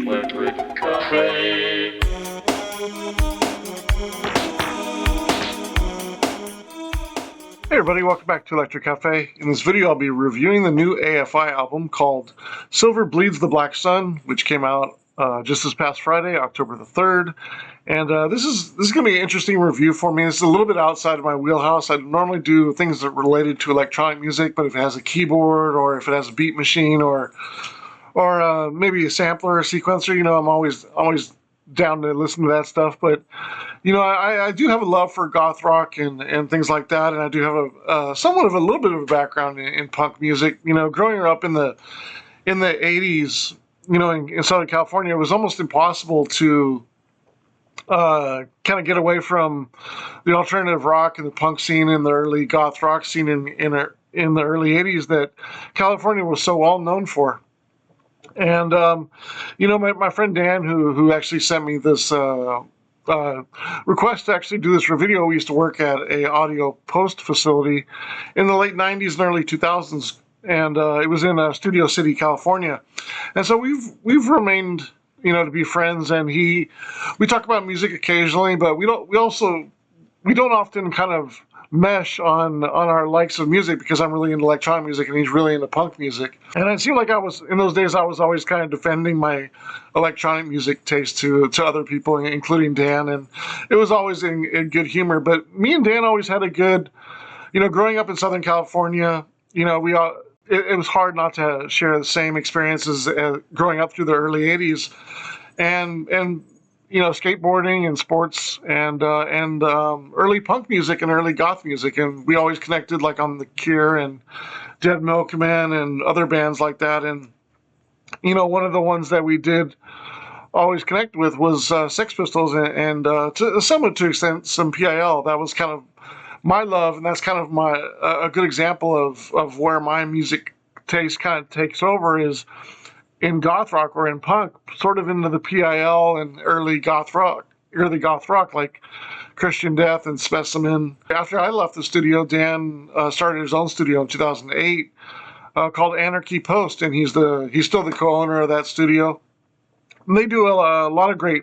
Electric Cafe. Hey everybody, welcome back to Electric Cafe. In this video I'll be reviewing the new AFI album called Silver Bleeds the Black Sun, which came out just this past Friday, October the 3rd. And this is going to be an interesting review for me. This is a little bit outside of my wheelhouse. I normally do things that are related to electronic music, but if it has a keyboard or if it has a beat machine or maybe a sampler or sequencer, I'm always down to listen to that stuff. But I do have a love for goth rock and things like that, and I do have a somewhat of a little bit of a background in punk music. Growing up in the 80s, in Southern California, it was almost impossible to kind of get away from the alternative rock and the punk scene and the early goth rock scene in the early 80s that California was so well known for. And my friend Dan, who actually sent me this request to actually do this video. We used to work at a audio post facility in the late 90s and early 2000s, and it was in Studio City, California. And so we've remained, to be friends. And we talk about music occasionally, but we don't often kind of mesh on our likes of music, because I'm really into electronic music and he's really into punk music. And it seemed like in those days I was always kind of defending my electronic music taste to other people, including Dan, and it was always in good humor. But me and Dan always had a good, growing up in Southern California, it was hard not to share the same experiences growing up through the early 80s and skateboarding and sports and early punk music and early goth music. And we always connected like on The Cure and Dead Milkmen and other bands like that. And, one of the ones that we did always connect with was Sex Pistols and to somewhat to extent some PIL. That was kind of my love, and that's kind of a good example of where my music taste kind of takes over is in goth rock or in punk, sort of into the PIL and early goth rock, like Christian Death and Specimen. After I left the studio, Dan started his own studio in 2008 called Anarchy Post, and he's still the co-owner of that studio. And they do a lot of great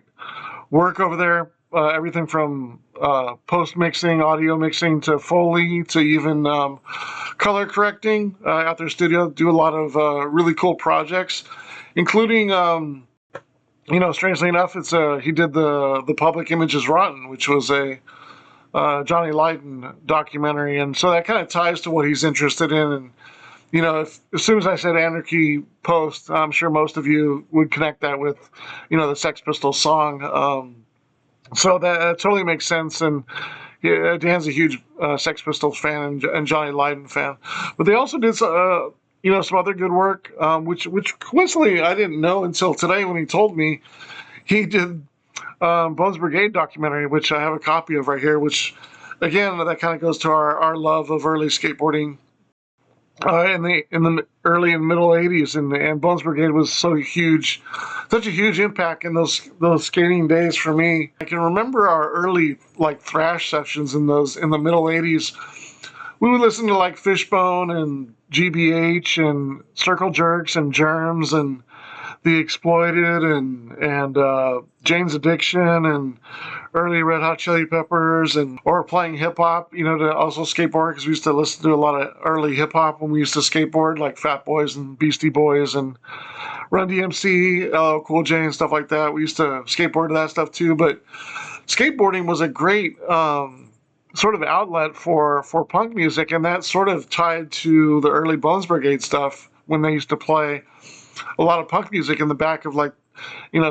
work over there, everything from post mixing, audio mixing, to Foley, to even color correcting at their studio. Do a lot of really cool projects, including, strangely enough, he did the Public Image is Rotten, which was a Johnny Lydon documentary, and so that kind of ties to what he's interested in. And as soon as I said Anarchy Post, I'm sure most of you would connect that with, the Sex Pistols song. So that totally makes sense. And Dan's a huge Sex Pistols fan and Johnny Lydon fan. But they also did some other good work, which coincidentally I didn't know until today when he told me. He did Bones Brigade documentary, which I have a copy of right here, which, again, that kind of goes to our love of early skateboarding in the early and middle 80s. And Bones Brigade was such a huge impact in those skating days for me. I can remember our early thrash sessions in the middle 80s. We would listen to Fishbone and GBH and Circle Jerks and Germs and The Exploited and Jane's Addiction and early Red Hot Chili Peppers, or playing hip hop, to also skateboard, because we used to listen to a lot of early hip hop when we used to skateboard, like Fat Boys and Beastie Boys and Run DMC, LL Cool J and stuff like that. We used to skateboard to that stuff too. But skateboarding was a great sort of outlet for punk music, and that sort of tied to the early Bones Brigade stuff when they used to play a lot of punk music in the back of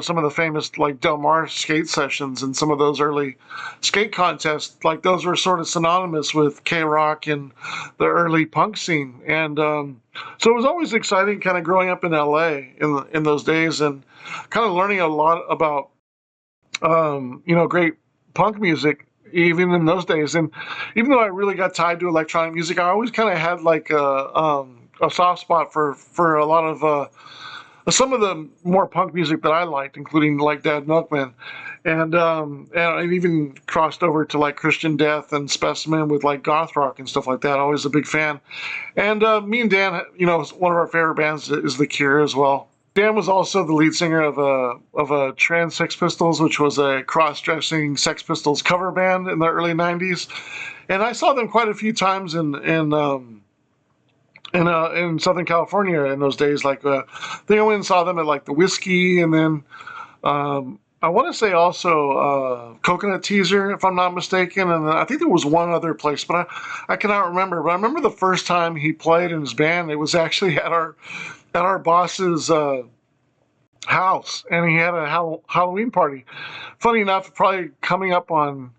some of the famous Del Mar skate sessions and some of those early skate contests. Those were sort of synonymous with K-Rock and the early punk scene. And so it was always exciting kind of growing up in LA in those days and kind of learning a lot about, great punk music even in those days. And even though I really got tied to electronic music, I always kind of had a soft spot for a lot of some of the more punk music that I liked, including Dead Milkmen, and I even crossed over to Christian Death and Specimen with goth rock and stuff like that. Always a big fan. And me and Dan, one of our favorite bands is The Cure as well. Dan was also the lead singer of a trans Sex Pistols, which was a cross-dressing Sex Pistols cover band in the early '90s, and I saw them quite a few times in Southern California in those days. Like, I think I went and saw them at like the Whiskey, and then I want to say also Coconut Teaser, if I'm not mistaken, and I think there was one other place, but I cannot remember. But I remember the first time he played in his band, it was actually at our boss's house, and he had a Halloween party. Funny enough, probably coming up on,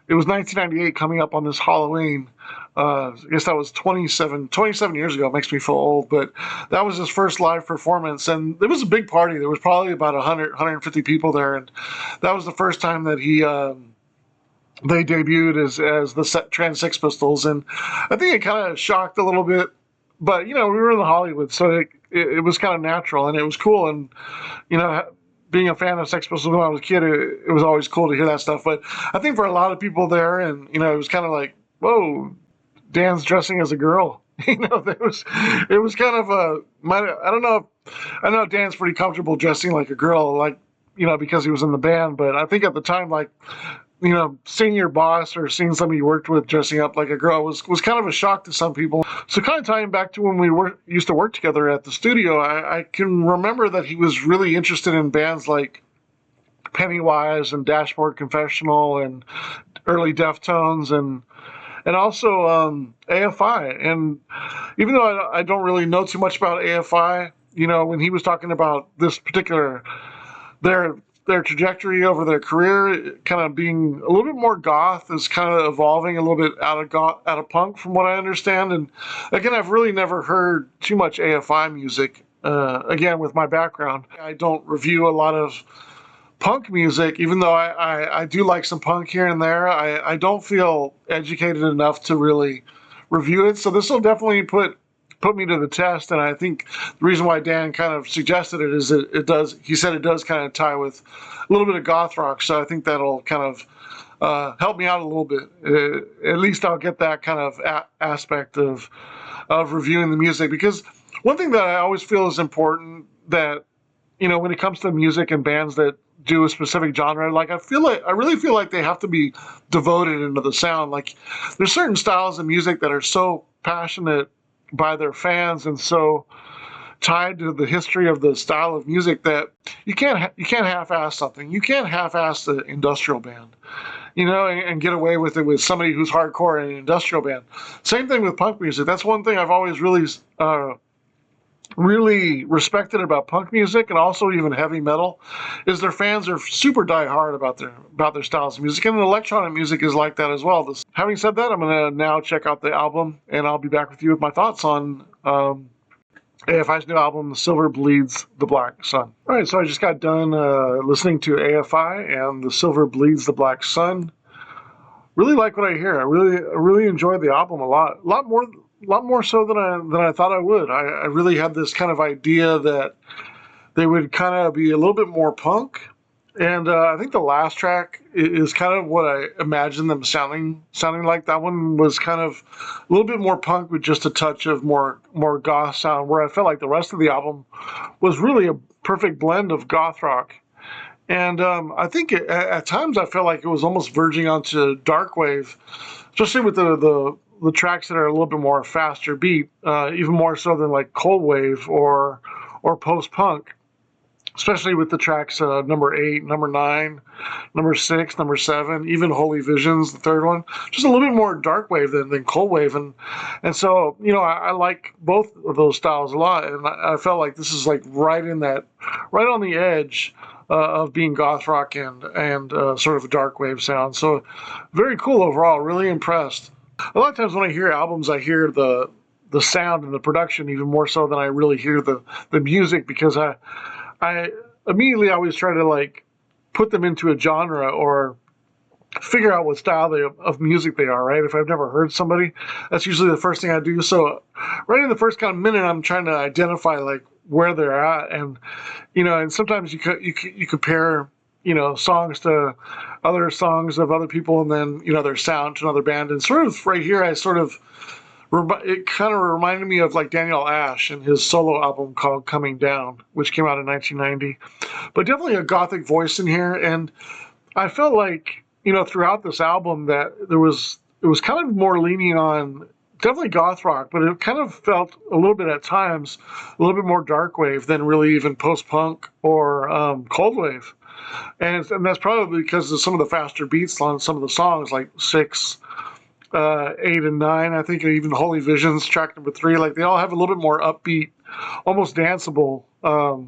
it was 1998, coming up on this Halloween. I guess that was 27 years ago. It makes me feel old, but that was his first live performance, and it was a big party. There was probably about 150 people there, and that was the first time that they debuted as the Trans Sex Pistols, and I think it kind of shocked a little bit, but we were in Hollywood, so it was kind of natural, and it was cool, and being a fan of Sex Pistols when I was a kid, it was always cool to hear that stuff. But I think for a lot of people there, and it was kind of like, whoa, Dan's dressing as a girl. It was kind of I don't know. I know Dan's pretty comfortable dressing like a girl, like because he was in the band. But I think at the time, like seeing your boss or seeing somebody you worked with dressing up like a girl was kind of a shock to some people. So kind of tying back to when we used to work together at the studio, I can remember that he was really interested in bands like Pennywise and Dashboard Confessional and early Deftones and also AFI. And even though I don't really know too much about AFI, when he was talking about this particular their trajectory over their career, kind of being a little bit more goth, is kind of evolving a little bit out of punk, from what I understand. And again, I've really never heard too much AFI music. Again, with my background, I don't review a lot of punk music, even though I do like some punk here and there. I don't feel educated enough to really review it. So this will definitely put me to the test. And I think the reason why Dan kind of suggested it is he said it does kind of tie with a little bit of goth rock. So I think that'll kind of help me out a little bit. At least I'll get that kind of aspect of reviewing the music, because one thing that I always feel is important, that when it comes to music and bands that do a specific genre, like I really feel like they have to be devoted into the sound. Like, there's certain styles of music that are so passionate by their fans and so tied to the history of the style of music that you can't half-ass something. You can't half-ass the industrial band, and get away with it with somebody who's hardcore in an industrial band. Same thing with punk music. That's one thing I've always really respected about punk music, and also even heavy metal, is their fans are super die-hard about their styles of music, and electronic music is like that as well. Having said that, I'm going to now check out the album, and I'll be back with you with my thoughts on AFI's new album, The Silver Bleeds the Black Sun. All right, so I just got done listening to AFI and The Silver Bleeds the Black Sun. Really like what I hear. I really enjoyed the album a lot more so than I thought I would. I really had this kind of idea that they would kind of be a little bit more punk, and I think the last track is kind of what I imagined them sounding like. That one was kind of a little bit more punk with just a touch of more goth sound, where I felt like the rest of the album was really a perfect blend of goth rock. And I think at times I felt like it was almost verging onto dark wave, especially with the tracks that are a little bit more faster beat, even more so than like cold wave or post punk, especially with the tracks number 8, number 9, number 6, number 7, even Holy Visions, the third one, just a little bit more dark wave than cold wave, and so I like both of those styles a lot, and I felt like this is like right on the edge of being goth rock and sort of a dark wave sound. So very cool overall. Really impressed. A lot of times when I hear albums, I hear the sound and the production even more so than I really hear the music, because I immediately always try to like put them into a genre or figure out what style of music they are, right? If I've never heard somebody, that's usually the first thing I do. So right in the first kind of minute, I'm trying to identify like where they're at, and and sometimes you compare songs to other songs of other people, and then their sound to another band, and sort of right here I sort of It kind of reminded me of like Daniel Ash and his solo album called Coming Down, which came out in 1990. But definitely a gothic voice in here, and I felt like, throughout this album that it was kind of more leaning on definitely goth rock, but it kind of felt a little bit at times a little bit more dark wave than really even post punk or cold wave. And that's probably because of some of the faster beats on some of the songs, like Six, 8 and 9. I think even Holy Visions, track number 3, like they all have a little bit more upbeat, almost danceable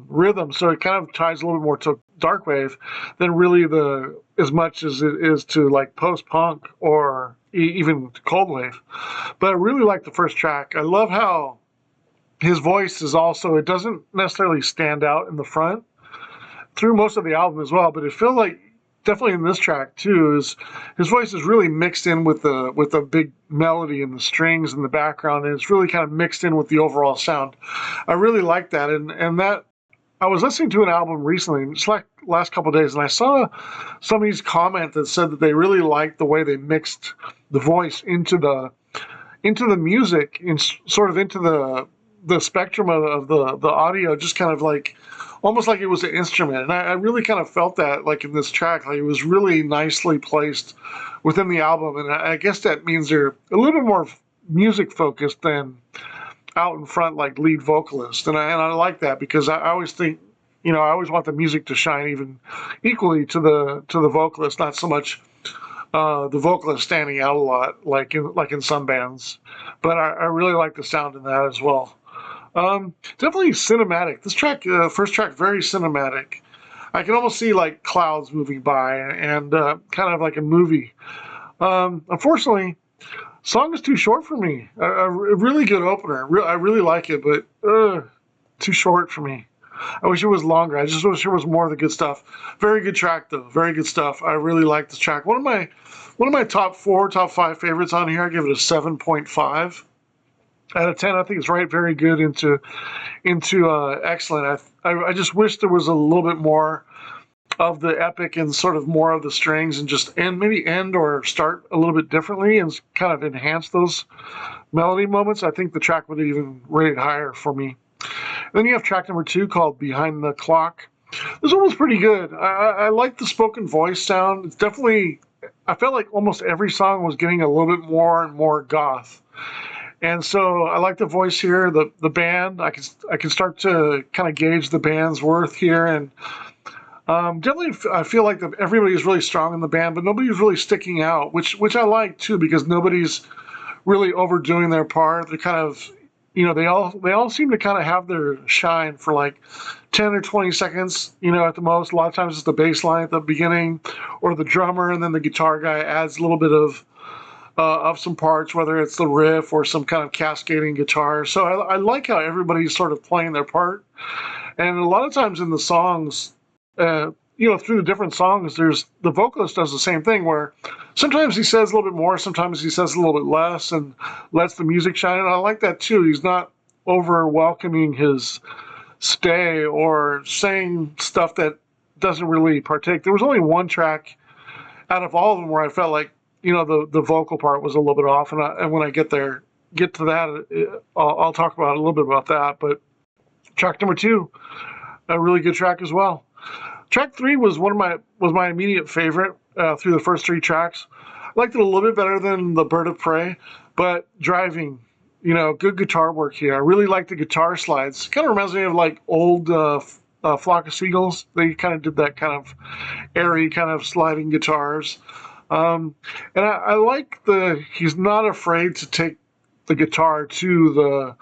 rhythm. So it kind of ties a little bit more to dark wave than really the as much as it is to like post punk or even cold wave. But I really like the first track. I love how his voice is also, it doesn't necessarily stand out in the front through most of the album as well, but it feels like definitely in this track too is his voice is really mixed in with the big melody and the strings in the background, and it's really kind of mixed in with the overall sound. I really like that, and that I was listening to an album recently, just like last couple of days, and I saw somebody's comment that said that they really liked the way they mixed the voice into the music, in sort of into the spectrum of the audio, just kind of like almost like it was an instrument. And I really kind of felt that like in this track, like it was really nicely placed within the album. And I guess that means they're a little bit more music focused than out in front like lead vocalist. And I like that because I always think, I always want the music to shine even equally to the vocalist, not so much the vocalist standing out a lot like in some bands. But I really like the sound in that as well. Definitely cinematic. This track, first track, very cinematic. I can almost see like clouds moving by and kind of like a movie. Unfortunately, song is too short for me. A really good opener. I really like it, but too short for me. I wish it was longer. I just wish there was more of the good stuff. Very good track though. Very good stuff. I really like this track. One of my top 5 favorites on here. I give it a 7.5 out of 10. I think it's right, very good into excellent. I just wish there was a little bit more of the epic and sort of more of the strings, and just maybe end or start a little bit differently and kind of enhance those melody moments. I think the track would have even rated higher for me. Then you have track number 2 called Behind the Clock. This one was pretty good. I like the spoken voice sound. It's definitely, I felt like almost every song was getting a little bit more and more goth. And so I like the voice here, the band. I can start to kind of gauge the band's worth here, and definitely I feel like everybody's really strong in the band, but nobody's really sticking out, which I like too, because nobody's really overdoing their part. They're kind of, they all seem to kind of have their shine for like 10 or 20 seconds, at the most. A lot of times it's the bass line at the beginning, or the drummer, and then the guitar guy adds a little bit of some parts, whether it's the riff or some kind of cascading guitar. So I like how everybody's sort of playing their part. And a lot of times in the songs, through the different songs, there's the vocalist does the same thing, where sometimes he says a little bit more, sometimes he says a little bit less, and lets the music shine. And I like that too. He's not over welcoming his stay or saying stuff that doesn't really partake. There was only one track out of all of them where I felt like, the vocal part was a little bit off, and when I get to that, I'll talk about a little bit about that. But track number 2, a really good track as well. Track 3 was my immediate favorite through the first 3 tracks. I liked it a little bit better than the Bird of Prey, but Driving, good guitar work here. I really like the guitar slides. Kind of reminds me of like old Flock of Seagulls. They kind of did that kind of airy kind of sliding guitars. And I like he's not afraid to take the guitar to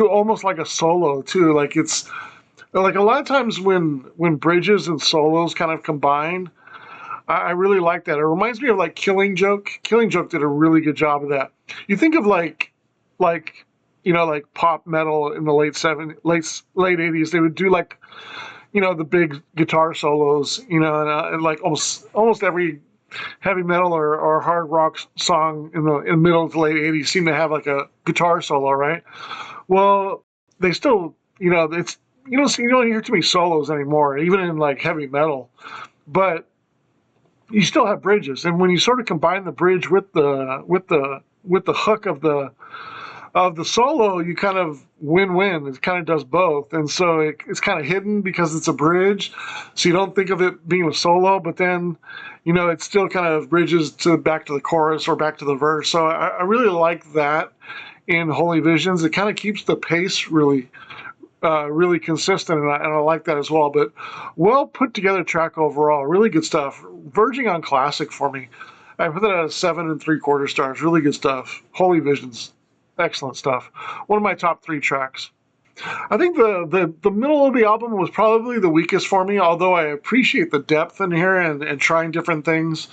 almost like a solo too. Like it's like a lot of times when bridges and solos kind of combine, I really like that. It reminds me of like Killing Joke. Killing Joke did a really good job of that. You think of like pop metal in the late 80s, they would do like, the big guitar solos, and like almost every heavy metal or hard rock song in the middle of the late 80s seem to have like a guitar solo, right? Well, they still, it's, you don't hear too many solos anymore, even in like heavy metal, but you still have bridges. And when you sort of combine the bridge with the hook of Of the solo, you kind of win-win. It kind of does both, and so it's kind of hidden because it's a bridge, so you don't think of it being a solo. But then, it still kind of bridges to back to the chorus or back to the verse. So I really like that in Holy Visions. It kind of keeps the pace really consistent, and I like that as well. But well put together track overall, really good stuff. Verging on classic for me. I put that at 7 3/4 stars. Really good stuff. Holy Visions, excellent stuff. One of my top 3 tracks. I think the middle of the album was probably the weakest for me, although I appreciate the depth in here and trying different things.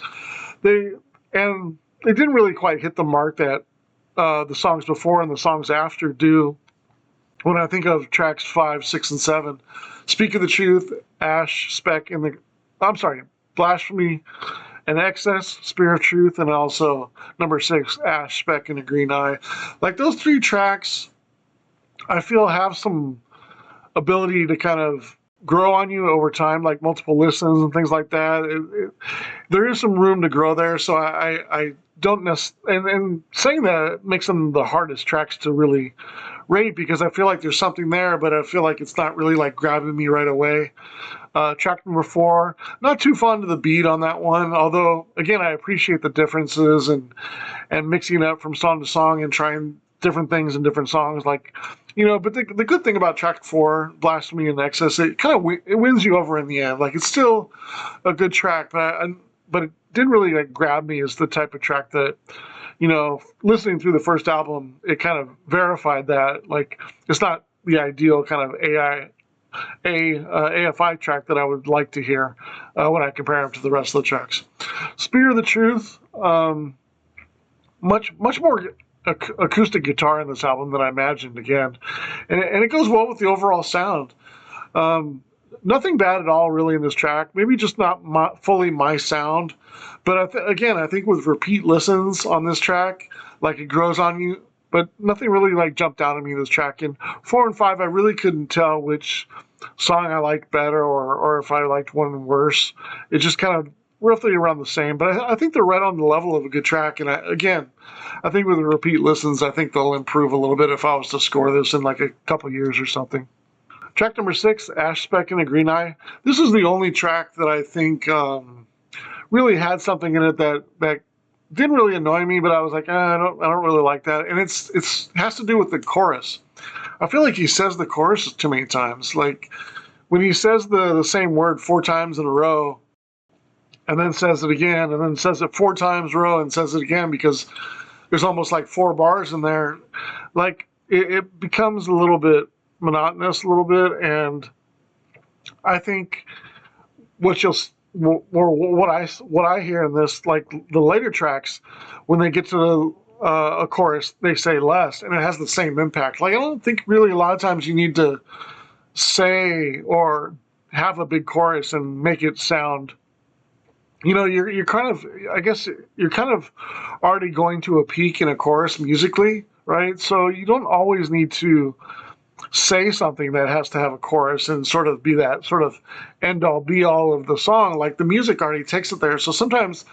They didn't really quite hit the mark that the songs before and the songs after do. When I think of tracks 5, 6, and 7, Speak of the Truth, Ash, Speck, Blasphemy and Excess, Spear of Truth, and also number 6, Ash, Speck, and a Green Eye. Like those 3 tracks, I feel have some ability to kind of grow on you over time, like multiple listens and things like that. There is some room to grow there, so I don't necessarily, and saying that makes them the hardest tracks to really rate because I feel like there's something there, but I feel like it's not really like grabbing me right away. Track number 4, not too fond of the beat on that one, although again I appreciate the differences and mixing up from song to song and trying different things in different songs, like but the good thing about track 4, Blasphemy and Excess, it kind of it wins you over in the end. Like it's still a good track, but it didn't really like grab me as the type of track that listening through the first album, it kind of verified that like it's not the ideal kind of AFI track that I would like to hear when I compare them to the rest of the tracks. Spear of the Truth, much more acoustic guitar in this album than I imagined again, and it goes well with the overall sound. Nothing bad at all really in this track. Maybe just not fully my sound, but I think with repeat listens on this track, like it grows on you. But nothing really like jumped out at me in this track. And 4 and 5, I really couldn't tell which song I liked better or if I liked one worse. It just kind of roughly around the same. But I think they're right on the level of a good track. And I think with the repeat listens, I think they'll improve a little bit if I was to score this in like a couple years or something. Track number 6, Ash, Speck, and a Green Eye. This is the only track that I think really had something in it that didn't really annoy me, but I was like, I don't really like that. And it has to do with the chorus. I feel like he says the chorus too many times. Like when he says the same word 4 times in a row, and then says it again, and then says it 4 times in a row and says it again because there's almost like 4 bars in there. Like it becomes a little bit monotonous, a little bit, and I think what I hear in this, like the later tracks, when they get to a chorus, they say less, and it has the same impact. Like I don't think really a lot of times you need to say or have a big chorus and make it sound. You're kind of, I guess you're kind of already going to a peak in a chorus musically, right? So you don't always need to say something that has to have a chorus and sort of be that sort of end all be all of the song. Like the music already takes it there. So sometimes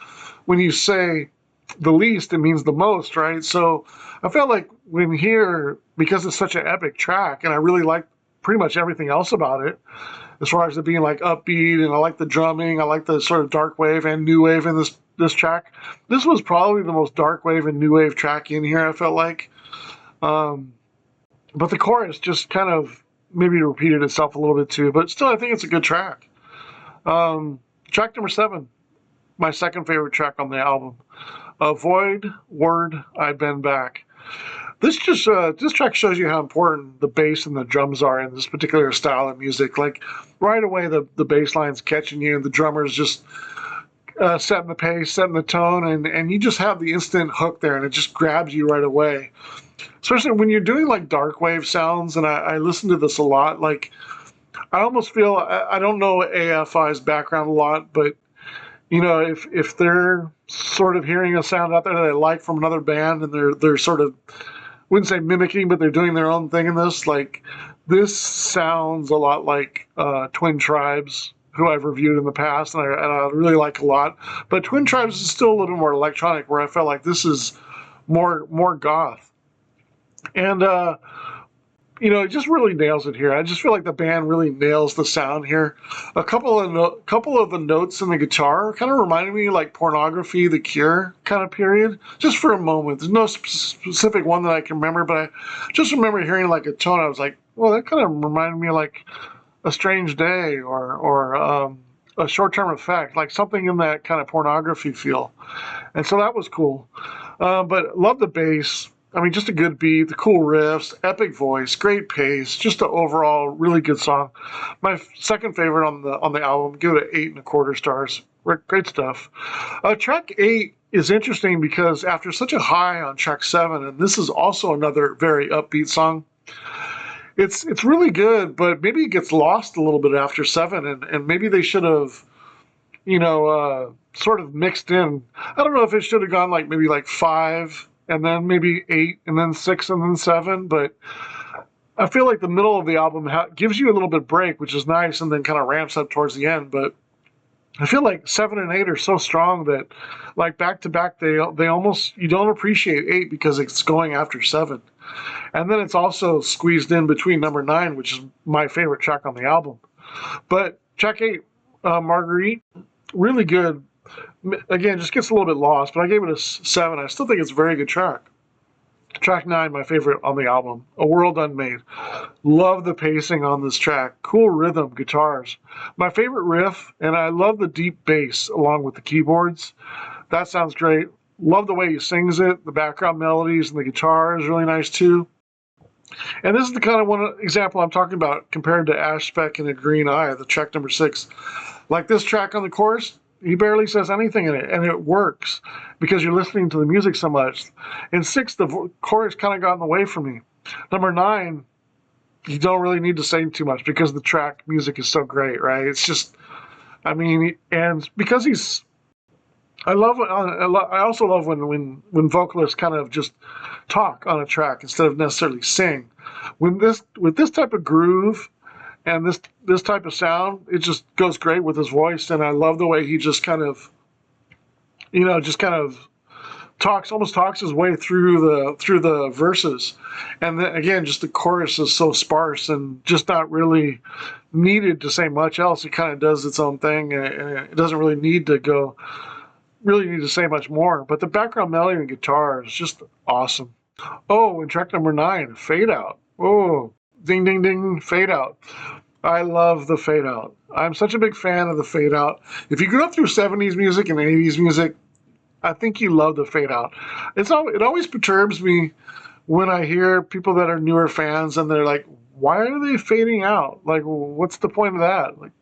when you say the least, it means the most, right? So I felt like when here, because it's such an epic track, and I really like pretty much everything else about it, as far as it being like upbeat, and I like the drumming, I like the sort of dark wave and new wave in this track. This was probably the most dark wave and new wave track in here, I felt like. But the chorus just kind of maybe repeated itself a little bit too. But still, I think it's a good track. Track number 7, my second favorite track on the album. Avoid Word, I Bend Back. This track shows you how important the bass and the drums are in this particular style of music. Like right away, the bass line's catching you, and the drummer's just setting the pace, setting the tone, and you just have the instant hook there, and it just grabs you right away. Especially when you're doing like dark wave sounds, and I listen to this a lot. Like I almost feel I don't know AFI's background a lot, but if they're sort of hearing a sound out there that they like from another band, and they're sort of, wouldn't say mimicking, but they're doing their own thing in this. Like this sounds a lot like Twin Tribes, who I've reviewed in the past, and I really like a lot. But Twin Tribes is still a little more electronic, where I felt like this is more goth. And it just really nails it here. I just feel like the band really nails the sound here. Couple of the notes in the guitar kind of reminded me like Pornography, The Cure kind of period, just for a moment. There's no specific one that I can remember, but I just remember hearing like a tone. I was like, well, that kind of reminded me of like A Strange Day or a Short Term Effect, like something in that kind of Pornography feel. And so that was cool. But love the bass. I mean, just a good beat, the cool riffs, epic voice, great pace, just an overall really good song. My second favorite on the album. Give it an 8.25 stars. Great stuff. Track 8 is interesting because after such a high on track 7, and this is also another very upbeat song. It's really good, but maybe it gets lost a little bit after 7, and maybe they should have sort of mixed in. I don't know if it should have gone like maybe like 5 and then maybe 8 and then 6 and then 7, but I feel like the middle of the album gives you a little bit break, which is nice, and then kind of ramps up towards the end. But I feel like 7 and 8 are so strong that like back to back they almost you don't appreciate 8 because it's going after 7. And then it's also squeezed in between number 9, which is my favorite track on the album. But track 8, Marguerite, really good. Again, just gets a little bit lost, but I gave it a 7. I still think it's a very good track. Track 9, my favorite on the album, A World Unmade. Love the pacing on this track. Cool rhythm, guitars. My favorite riff, and I love the deep bass along with the keyboards. That sounds great. Love the way he sings it. The background melodies and the guitar is really nice too. And this is the kind of one example I'm talking about compared to Ash Speck and A Green Eye, the track number 6. Like this track on the chorus, he barely says anything in it, and it works because you're listening to the music so much. In 6, the chorus kind of got in the way for me. Number 9, you don't really need to say too much because the track music is so great, right? It's just, I mean, and because he's, I also love when vocalists kind of just talk on a track instead of necessarily sing. With this type of groove and this type of sound, it just goes great with his voice, and I love the way he just kind of almost talks his way through the verses. And then again, just the chorus is so sparse and just not really needed to say much else. It kind of does its own thing, and it doesn't really need to say much more. But the background melody and guitar is just awesome. Oh, and track number 9, Fade Out. Oh, ding, ding, ding, Fade Out. I love the fade out. I'm such a big fan of the fade out. If you grew up through 70s music and 80s music, I think you love the fade out. It always perturbs me when I hear people that are newer fans and they're like, why are they fading out? Like, what's the point of that? Like,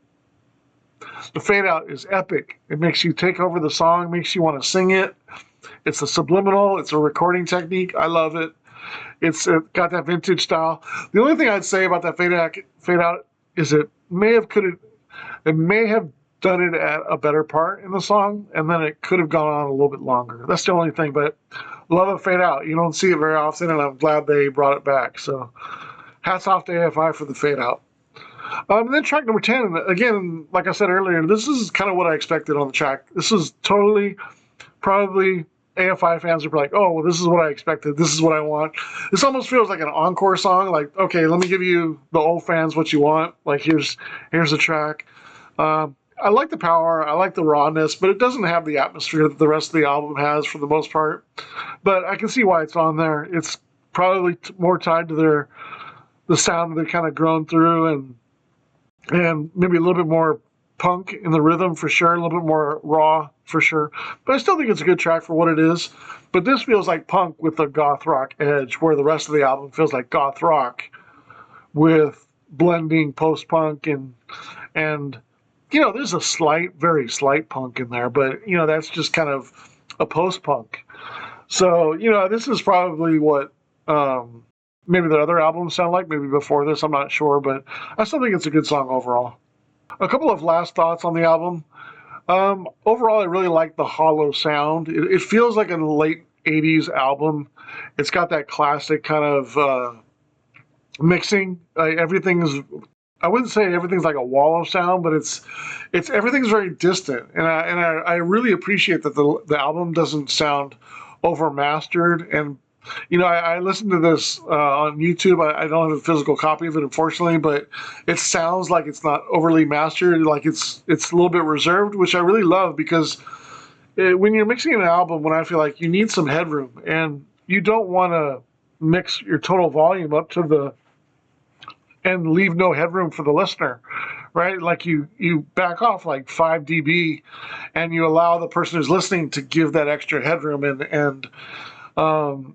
the fade out is epic. It makes you take over the song, makes you want to sing it. It's a subliminal, it's a recording technique. I love it. It's got that vintage style. The only thing I'd say about that fade out is it may have done it at a better part in the song, and then it could have gone on a little bit longer. That's the only thing, but love it fade out. You don't see it very often, and I'm glad they brought it back. So hats off to AFI for the fade out. And then track number 10, again, like I said earlier, this is kind of what I expected on the track. This is totally, probably AFI fans are like, oh, well, this is what I expected. This is what I want. This almost feels like an encore song. Like, okay, let me give you, the old fans, what you want. Like, here's the track. I like the power. I like the rawness, but it doesn't have the atmosphere that the rest of the album has for the most part. But I can see why it's on there. It's probably more tied to the sound that they've kind of grown through, and maybe a little bit more punk in the rhythm for sure, a little bit more raw for sure. But I still think it's a good track for what it is. But this feels like punk with a goth rock edge, where the rest of the album feels like goth rock with blending post-punk and there's a very slight punk in there, but that's just kind of a post-punk. So this is probably what maybe the other albums sound like, maybe before this, I'm not sure, but I still think it's a good song overall. A couple of last thoughts on the album. Overall, I really like the hollow sound. It feels like a late 80s album. It's got that classic kind of mixing. I wouldn't say everything's like a wall of sound, but it's everything's very distant. And I really appreciate that the album doesn't sound overmastered. And I listened to this on YouTube. I don't have a physical copy of it, unfortunately, but it sounds like it's not overly mastered. Like it's a little bit reserved, which I really love because when you're mixing an album, when I feel like you need some headroom and you don't want to mix your total volume up to the and leave no headroom for the listener, right? Like you back off like 5 dB and you allow the person who's listening to give that extra headroom, and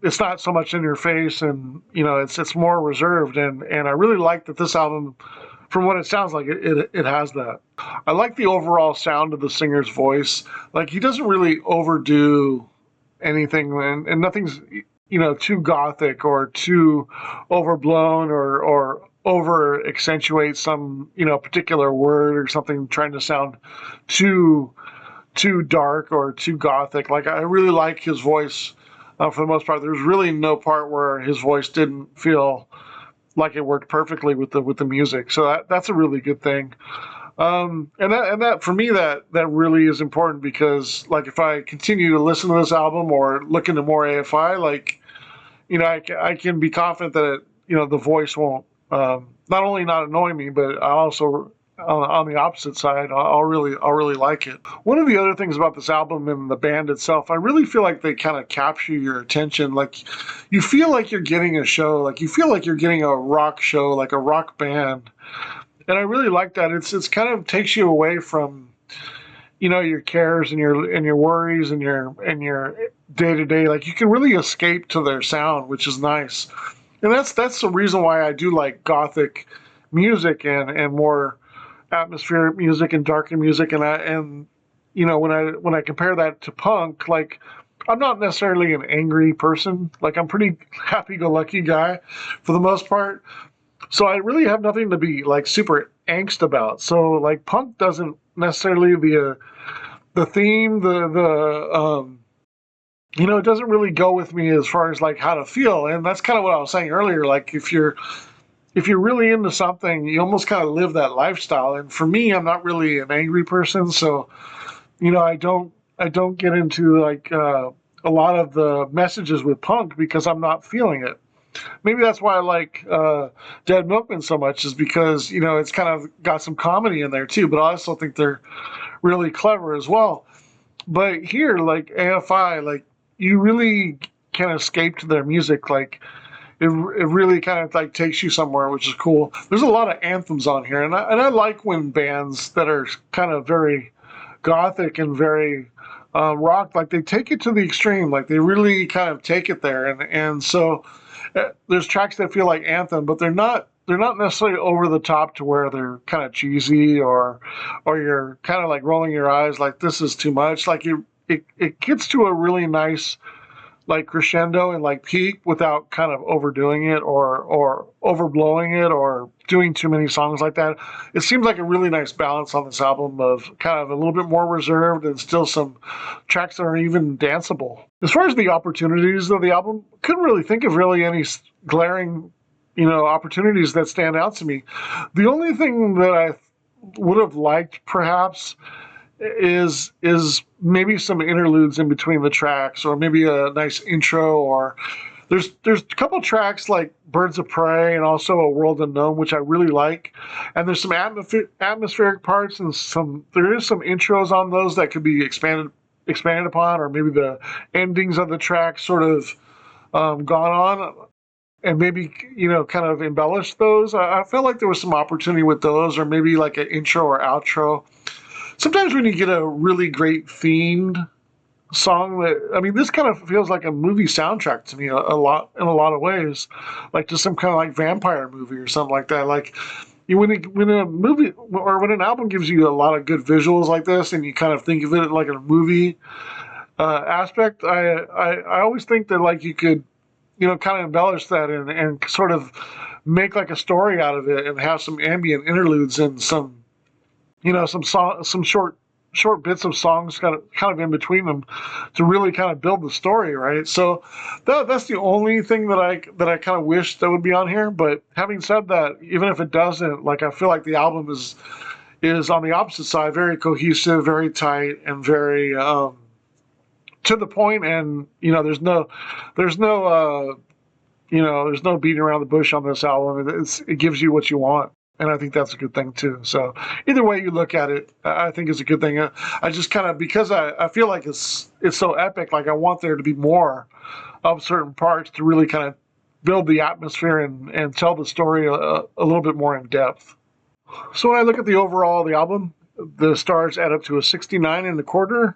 it's not so much in your face, and it's more reserved, and I really like that this album, from what it sounds like, it has that. I like the overall sound of the singer's voice. Like, he doesn't really overdo anything, and nothing's too gothic or too overblown or over accentuate some particular word or something, trying to sound too dark or too gothic. Like, I really like his voice. For the most part, there's really no part where his voice didn't feel like it worked perfectly with the music. So that's a really good thing. And that for me, that really is important, because like, if I continue to listen to this album or look into more AFI, like, I can be confident that the voice won't not only not annoy me, but I also, on the opposite side, I'll really like it. One of the other things about this album and the band itself, I really feel like they kind of capture your attention. Like, you feel like you're getting a show, like you feel like you're getting a rock show, like a rock band, and I really like that. It's kind of takes you away from your cares and your worries and your day to day. Like, you can really escape to their sound, which is nice. And that's the reason why I do like gothic music and more atmospheric music and darker music. And when I compare that to punk, like, I'm not necessarily an angry person. Like, I'm pretty happy-go-lucky guy for the most part. So I really have nothing to be like super angst about. So, like, punk doesn't necessarily the theme, it doesn't really go with me as far as like how to feel. And that's kind of what I was saying earlier. Like, if you're really into something, you almost kind of live that lifestyle. And for me, I'm not really an angry person, so I don't get into like a lot of the messages with punk because I'm not feeling it. Maybe that's why I like Dead Milkmen so much, is because it's kind of got some comedy in there too. But I also think they're really clever as well. But here, like AFI, like, you really can escape to their music. Like, it really kind of like takes you somewhere, which is cool. There's a lot of anthems on here, and I like when bands that are kind of very gothic and very rock, like, they take it to the extreme. Like, they really kind of take it there, and so there's tracks that feel like anthem, but they're not necessarily over the top to where they're kind of cheesy, or you're kind of like rolling your eyes like this is too much. Like, it gets to a really nice like crescendo and like peak without kind of overdoing it or overblowing it or doing too many songs like that. It seems like a really nice balance on this album of kind of a little bit more reserved and still some tracks that are even danceable. As far as the opportunities of the album, couldn't really think of really any glaring, opportunities that stand out to me. The only thing that I would have liked perhaps is maybe some interludes in between the tracks, or maybe a nice intro, or there's a couple tracks like Birds of Prey and also A World Unknown, which I really like, and there's some atmospheric parts, and there is some intros on those that could be expanded upon, or maybe the endings of the track sort of gone on and maybe kind of embellished those. I felt like there was some opportunity with those, or maybe like an intro or outro. Sometimes when you get a really great themed song, this kind of feels like a movie soundtrack to me a lot, in a lot of ways, like just some kind of like vampire movie or something like that. Like, when a movie or when an album gives you a lot of good visuals like this, and you kind of think of it like a movie aspect, I always think that like you could kind of embellish that and sort of make like a story out of it, and have some ambient interludes and some some short bits of songs kind of in between them to really kind of build the story, right? So that's the only thing that I kind of wish that would be on here. But having said that, even if it doesn't, like, I feel like the album is on the opposite side, very cohesive, very tight, and very to the point, and there's no there's no beating around the bush on this album. It gives you what you want. And I think that's a good thing too. So either way you look at it, I think it's a good thing. I just kind of, because I feel like it's so epic, like I want there to be more of certain parts to really kind of build the atmosphere and tell the story a little bit more in depth. So when I look at the overall the album, the stars add up to a 69 and a quarter.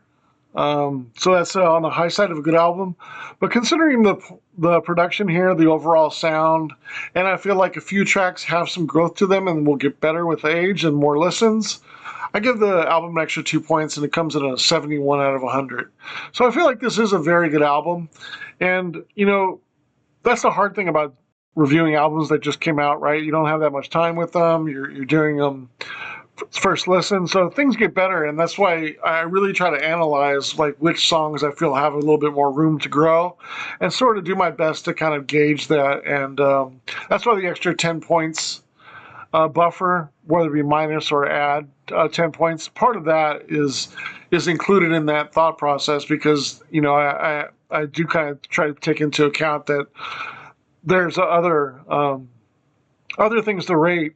So that's on the high side of a good album. But considering the production here, the overall sound, and I feel like a few tracks have some growth to them and will get better with age and more listens, I give the album an extra 2 points, and it comes in a 71 out of 100. So I feel like this is a very good album. And, that's the hard thing about reviewing albums that just came out, right? You don't have that much time with them. You're doing them first listen, so things get better, and that's why I really try to analyze like which songs I feel have a little bit more room to grow, and sort of do my best to kind of gauge that. And that's why the extra 10 points buffer, whether it be minus or add 10 points, part of that is included in that thought process, because I do kind of try to take into account that there's other things to rate.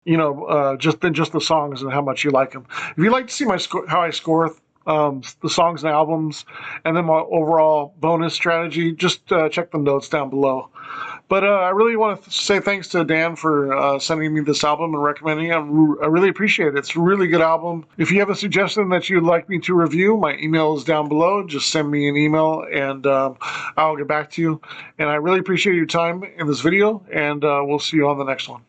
Just the songs and how much you like them. If you'd like to see how I score the songs and albums, and then my overall bonus strategy, just check the notes down below. But I really want to say thanks to Dan for sending me this album and recommending it. I really appreciate it. It's a really good album. If you have a suggestion that you'd like me to review, my email is down below. Just send me an email, and I'll get back to you. And I really appreciate your time in this video, and we'll see you on the next one.